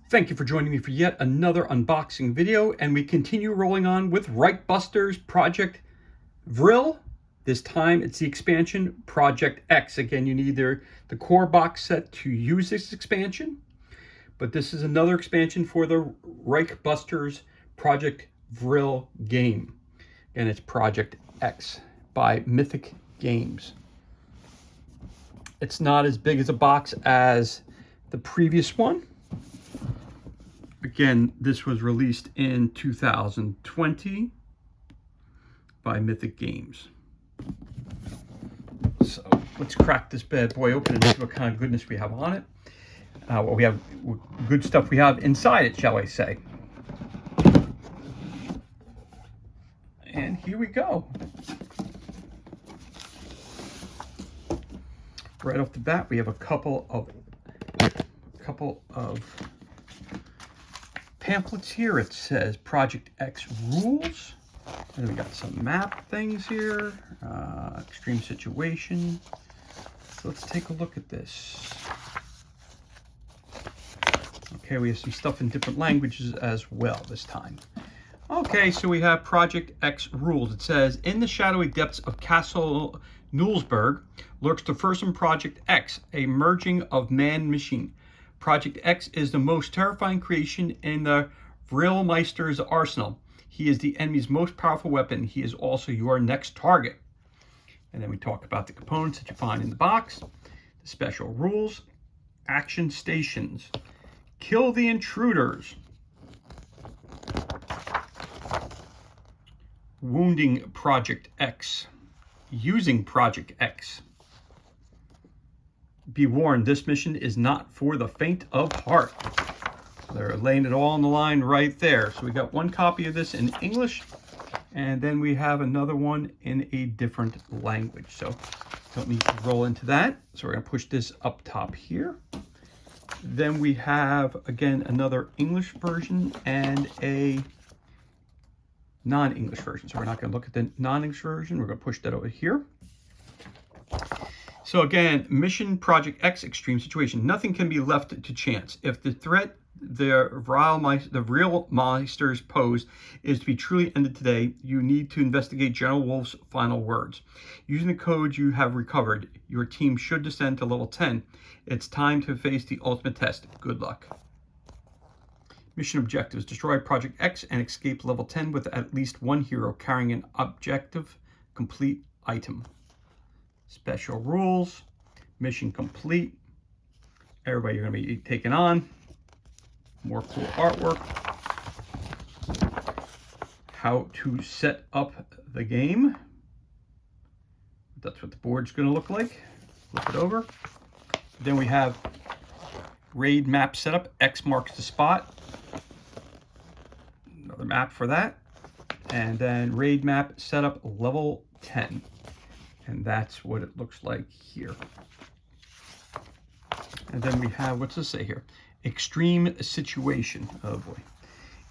Thank you for joining me for yet another unboxing video, and we continue rolling on with Reich Project Vril. This time it's the expansion Project X. Again, you need the core box set to use this expansion, but this is another expansion for the Reich Project Vril game, and it's Project X by Mythic Games. It's not as big as a box as the previous one. Again, this was released in 2020 by Mythic Games. So let's crack this bad boy open and see what kind of goodness we have on it. What we have, good stuff we have inside it, shall I say. And here we go. Right off the bat, we have a couple of pamphlets here. It says Project X rules. And we got some map things here. Extreme situation. So let's take a look at this. Okay, we have some stuff in different languages as well this time. Okay, so we have Project X rules. It says, in the shadowy depths of Castle Nullsburg lurks the fearsome Project X, a merging of man and machine. Project X is the most terrifying creation in the Vrilmeister's arsenal. He is the enemy's most powerful weapon. He is also your next target. And then we talk about the components that you find in the box, the special rules, action stations, kill the intruders, wounding Project X, using Project X. Be warned, this mission is not for the faint of heart. They're laying it all on the line right there. So we got one copy of this in English, and then we have another one in a different language. So don't need to roll into that. So we're going to push this up top here. Then we have, again, another English version and a non-English version. So we're not going to look at the non-English version. We're going to push that over here. So again, mission Project X, extreme situation. Nothing can be left to chance. If the threat the real monsters pose is to be truly ended today, you need to investigate General Wolf's final words. Using the code you have recovered, your team should descend to level 10. It's time to face the ultimate test. Good luck. Mission objectives: destroy Project X and escape level 10 with at least one hero carrying an objective complete item. Special rules, mission complete. Everybody you're going to be taking on. More cool artwork. How to set up the game. That's what the board's going to look like. Flip it over. Then we have raid map setup. X marks the spot. Another map for that. And then raid map setup level 10. And that's what it looks like here. And then we have, what's this say here? Extreme situation. Oh boy.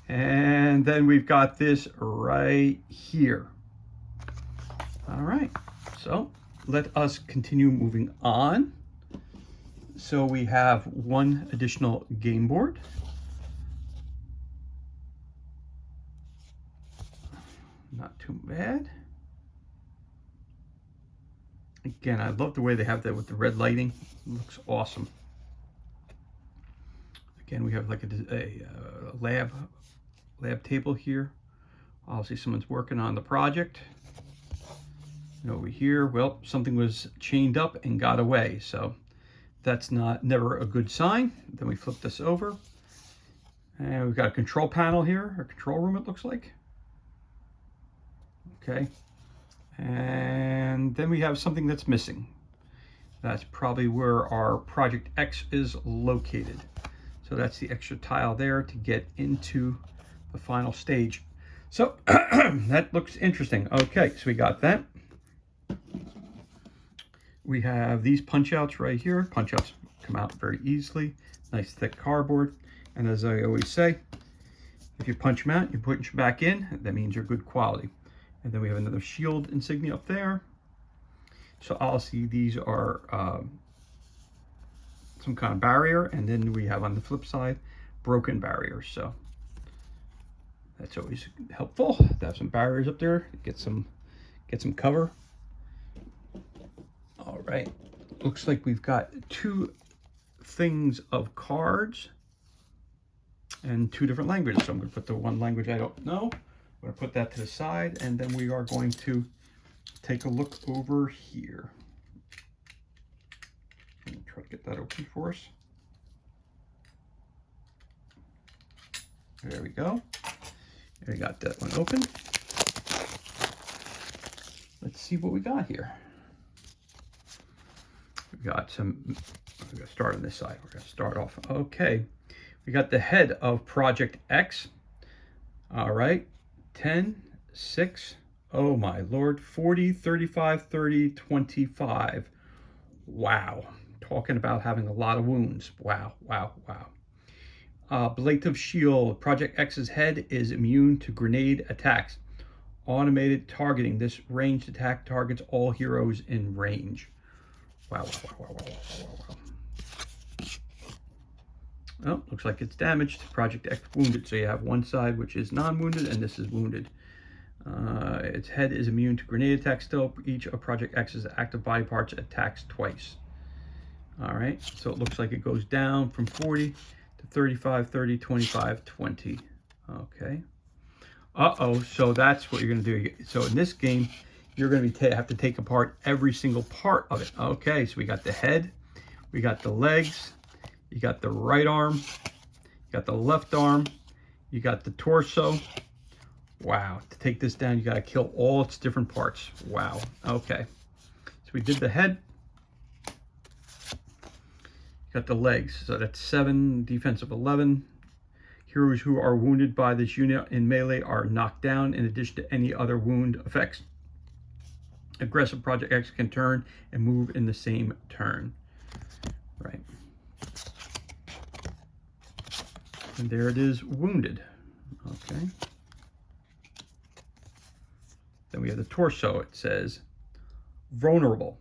And then we've got this right here. All right. So let us continue moving on. So we have one additional game board. Not too bad. Again, I love the way they have that with the red lighting. It looks awesome. Again, we have like a lab table here. Obviously, someone's working on the project. And over here, well, something was chained up and got away. So that's never a good sign. Then we flip this over. And we've got a control panel here, a control room it looks like. Okay. And then we have something that's missing. That's probably where our Project X is located. So that's the extra tile there to get into the final stage. So that looks interesting. Okay, so we got that. We have these punch outs right here. Punch outs come out very easily. Nice thick cardboard. And as I always say, if you punch them out, you put them back in, that means you're good quality. And then we have another shield insignia up there. So I'll see these are some kind of barrier. And then we have on the flip side, broken barriers. So that's always helpful to have some barriers up there, get some cover. All right, looks like we've got 2 things of cards and 2 different languages. So I'm going to put the one language I don't know. I'm going to put that to the side, and then we are going to take a look over here. Let me try to get that open for us. There we go. We got that one open. Let's see what we got here. We got some, we're going to start on this side. We're going to start off. Okay. We got the head of Project X. All right. 10, 6, oh my Lord, 40, 35, 30, 25. Wow. Talking about having a lot of wounds. Wow, wow, wow. Ablative shield. Project X's head is immune to grenade attacks. Automated targeting. This ranged attack targets all heroes in range. Wow, wow, wow, wow, wow, wow, wow. Oh, looks like it's damaged. Project X wounded. So you have one side which is non-wounded, and this is wounded. Its head is immune to grenade attacks still. Each of Project X's active body parts attacks twice. All right, so it looks like it goes down from 40 to 35, 30, 25, 20. Okay. Uh-oh, so that's what you're going to do. So in this game, you're going to have to take apart every single part of it. Okay, so we got the head, we got the legs, you got the right arm, you got the left arm, you got the torso. Wow, to take this down, you got to kill all its different parts. Wow, okay. So we did the head. Got the legs, so that's 7, defensive 11. Heroes who are wounded by this unit in melee are knocked down in addition to any other wound effects. Aggressive Project X can turn and move in the same turn. Right. And there it is, wounded. Okay. Then we have the torso. It says vulnerable.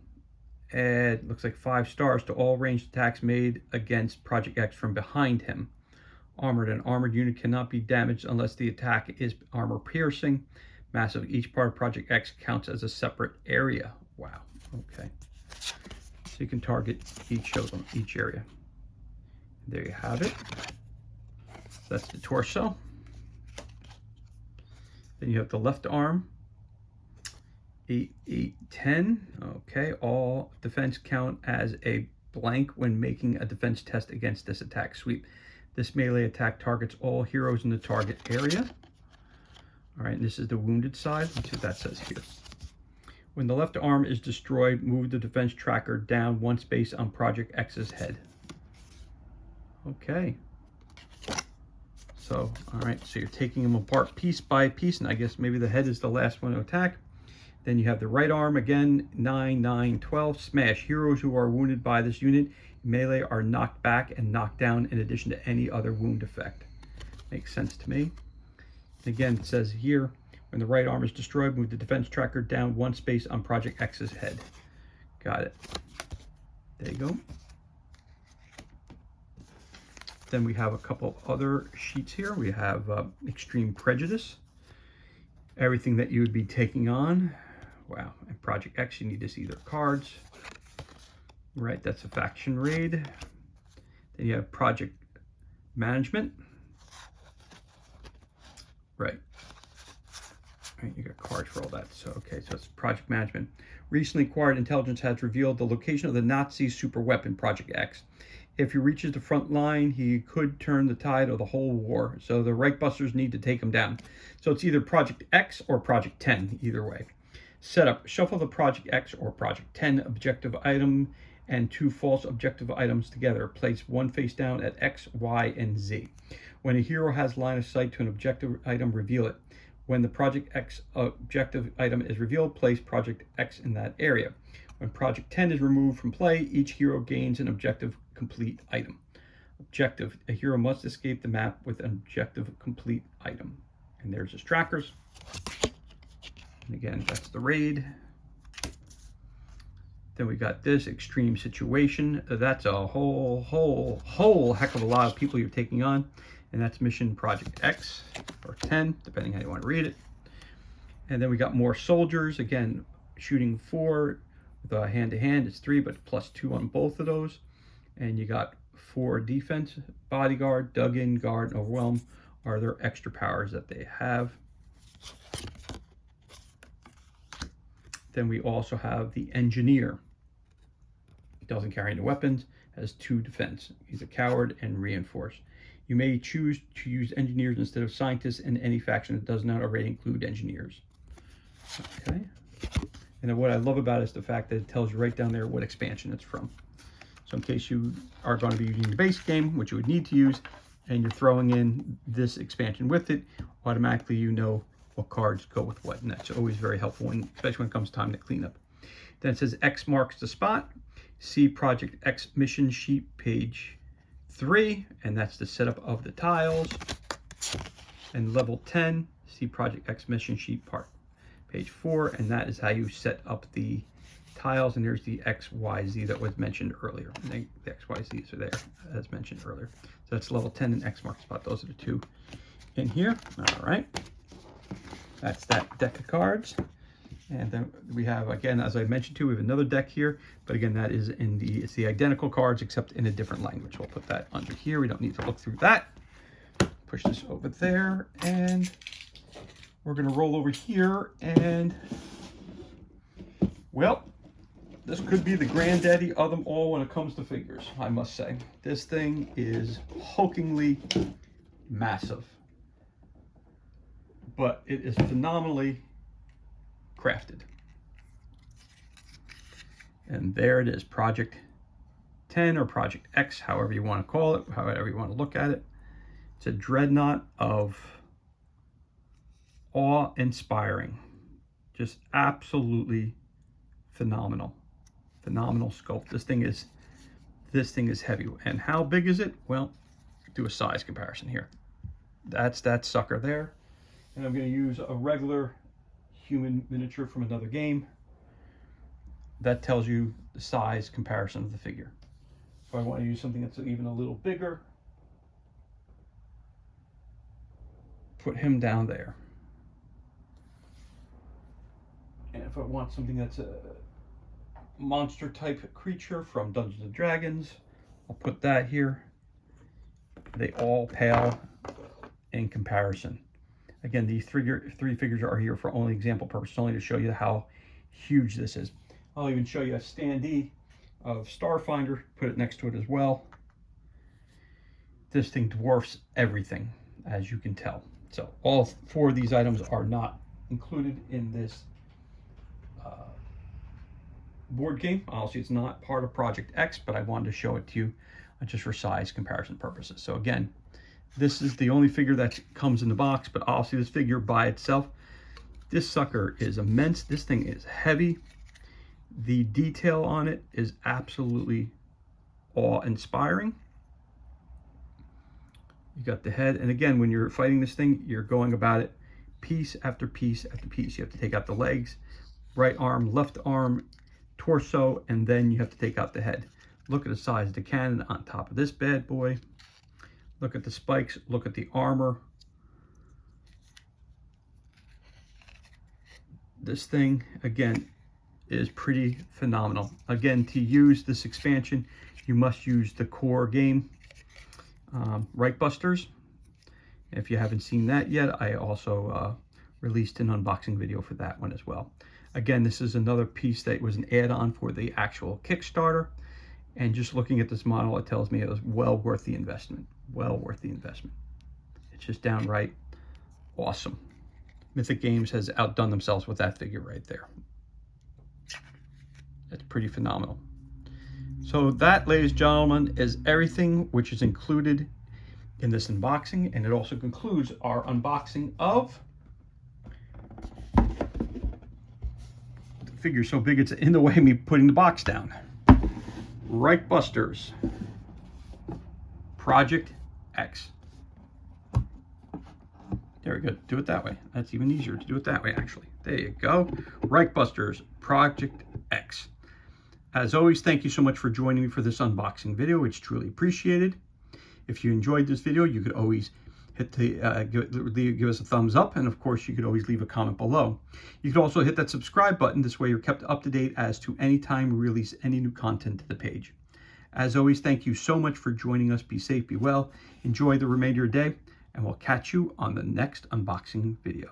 And it looks like 5 stars to all ranged attacks made against Project X from behind him. Armored. An armored unit cannot be damaged unless the attack is armor piercing. Massive. Each part of Project X counts as a separate area. Wow. Okay. So you can target each of them, each area. There you have it. So that's the torso. Then you have the left arm. 8, 8, 10. Okay, all defense count as a blank when making a defense test against this attack sweep. This melee attack targets all heroes in the target area. All right, and this is the wounded side. Let's see what that says here. When the left arm is destroyed, move the defense tracker down 1 space on Project X's head. Okay. So, all right, so you're taking them apart piece by piece, and I guess maybe the head is the last one to attack. Then you have the right arm again, 9, 9, 12. Smash. Heroes who are wounded by this unit in melee are knocked back and knocked down in addition to any other wound effect. Makes sense to me. And again, it says here, when the right arm is destroyed, move the defense tracker down 1 space on Project X's head. Got it. There you go. Then we have a couple other sheets here. We have Extreme Prejudice. Everything that you would be taking on. Wow, and Project X, you need to see their cards. Right, that's a faction raid. Then you have Project Management. Right. Right, you got cards for all that. So, okay, so it's Project Management. Recently acquired intelligence has revealed the location of the Nazi super weapon, Project X. If he reaches the front line, he could turn the tide of the whole war. So the Reich busters need to take him down. So it's either Project X or Project 10, either way. Setup. Shuffle the Project X or Project 10 objective item and 2 false objective items together. Place 1 face down at X, Y, and Z. When a hero has line of sight to an objective item, reveal it. When the Project X objective item is revealed, place Project X in that area. When Project 10 is removed from play, each hero gains an objective complete item. Objective. A hero must escape the map with an objective complete item. And there's his trackers. And again, that's the raid. Then we got this extreme situation. That's a whole heck of a lot of people you're taking on. And that's mission Project X, or 10, depending how you want to read it. And then we got more soldiers. Again, shooting 4 with a hand-to-hand. It's 3, but +2 on both of those. And you got 4 defense, bodyguard, dug in, guard, and overwhelm are their extra powers that they have. Then we also have the engineer. He doesn't carry any weapons, has 2 defense. He's a coward and reinforced. You may choose to use engineers instead of scientists in any faction that does not already include engineers. Okay. And then what I love about it is the fact that it tells you right down there what expansion it's from. So in case you are going to be using the base game, which you would need to use, and you're throwing in this expansion with it, automatically you know what cards go with what. And that's always very helpful, especially when it comes time to clean up. Then it says X marks the spot. See Project X mission sheet page 3, and that's the setup of the tiles. And level 10, see Project X mission sheet page 4, and that is how you set up the tiles. And there's the X, Y, Z that was mentioned earlier. And the X, Y, Z's are there, as mentioned earlier. So that's level 10 and X mark spot. Those are the 2 in here. All right. That's that deck of cards. And then we have, again, as I mentioned too, we have another deck here, but again, that is it's the identical cards except in a different language. We'll put that under here. We don't need to look through that. Push this over there, and we're going to roll over here, and well, this could be the granddaddy of them all when it comes to figures, I must say. This thing is hulkingly massive, but it is phenomenally crafted. And there it is, Project 10 or Project X, however you want to call it, however you want to look at it. It's a dreadnought of awe-inspiring, just absolutely phenomenal sculpt. This thing is heavy. And how big is it? Well, do a size comparison here. That's that sucker there. And I'm going to use a regular human miniature from another game. That tells you the size comparison of the figure. If I want to use something that's even a little bigger, put him down there. And if I want something that's a monster type creature from Dungeons and Dragons, I'll put that here. They all pale in comparison. Again, these 3 figures are here for only example purposes, only to show you how huge this is. I'll even show you a standee of Starfinder, put it next to it as well. This thing dwarfs everything, as you can tell. So all 4 of these items are not included in this board game. Obviously, it's not part of Project X, but I wanted to show it to you just for size comparison purposes. So again, this is the only figure that comes in the box, but obviously this figure by itself, this sucker is immense. This thing is heavy. The detail on it is absolutely awe-inspiring. You got the head, and again, when you're fighting this thing, you're going about it piece after piece after piece. You have to take out the legs, right arm, left arm, torso, and then you have to take out the head. Look at the size of the cannon on top of this bad boy. Look at the spikes, look at the armor. This thing, again, is pretty phenomenal. Again, to use this expansion, you must use the core game, Reich. If you haven't seen that yet, I also released an unboxing video for that one as well. Again, this is another piece that was an add-on for the actual Kickstarter. And just looking at this model, it tells me it was well worth the investment. Well worth the investment. It's just downright awesome. Mythic Games has outdone themselves with that figure right there. It's pretty phenomenal. So that, ladies and gentlemen, is everything which is included in this unboxing. And it also concludes our unboxing of the figure so big it's in the way of me putting the box down. Reich Busters Project X. There we go. Do it that way. That's even easier to do it that way, actually. There you go. Reich Busters Project X. As always, thank you so much for joining me for this unboxing video. It's truly appreciated. If you enjoyed this video, you could always hit the give us a thumbs up, and of course you could always leave a comment below. You could also hit that subscribe button. This way you're kept up to date as to any time we release any new content to the page. As always, thank you so much for joining us. Be safe, be well, enjoy the remainder of your day, and we'll catch you on the next unboxing video.